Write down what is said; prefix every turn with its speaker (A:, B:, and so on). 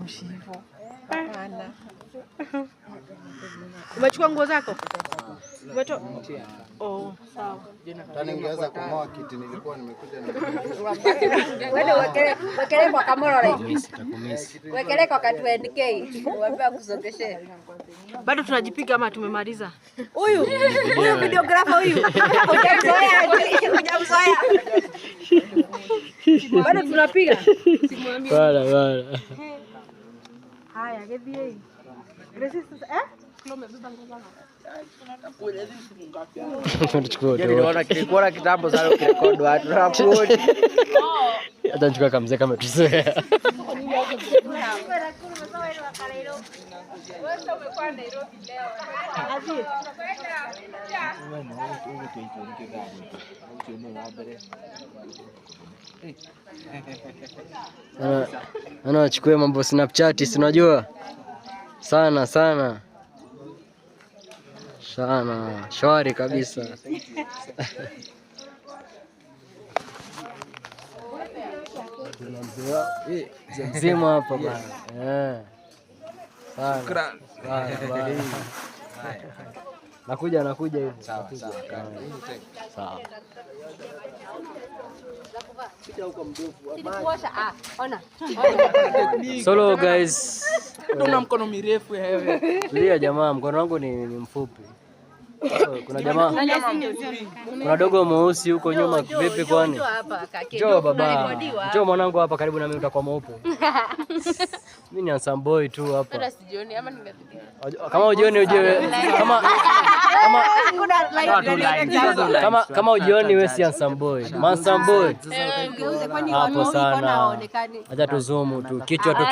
A: utamshi hivyo.
B: Hapana.
A: Umechukua nguo zako? Umetoa? Oh, sawa.
C: Tani ungeweza kungoa kiti nilikuwa nimekuja na.
B: Wewe wekele kwa kamera ile. Wekele kwa 20k. Waambia kusongeshe.
A: Bado tunajipiga ama tumemaliza? Huyu videographer huyu. Hujamzoea. Bado tunapiga.
D: Wala.
A: Haya, gebie. Resistance
D: Tunaona kilikuwa kitambo sana ukirekodi watu na upload. Hata nichukua kamzee kama tuzoea. Ana achukue mambo Snapchat, si unajua? Sana. Shwari kabisa. Mzima hapa bana. Sana. Nakuja hivi. Sawa. Solo guys.
E: Una mkono mirefu wewe.
D: Tulia jamaa, mkono wangu ni mfupi. Kuna jamaa. Kuna dogo mweusi huko nyuma vipi kwani? Njoo baba. Njoo mwanangu hapa karibu na mimi utakuwa mweupe. Mimi ni handsome boy tu hapa.
B: Hata sijioni ama ningepiga.
D: Kama ujioni uje kama ujioni wewe si handsome boy. Handsome boy. Hapo sana. Acha tuzoom tu. Kichwa tu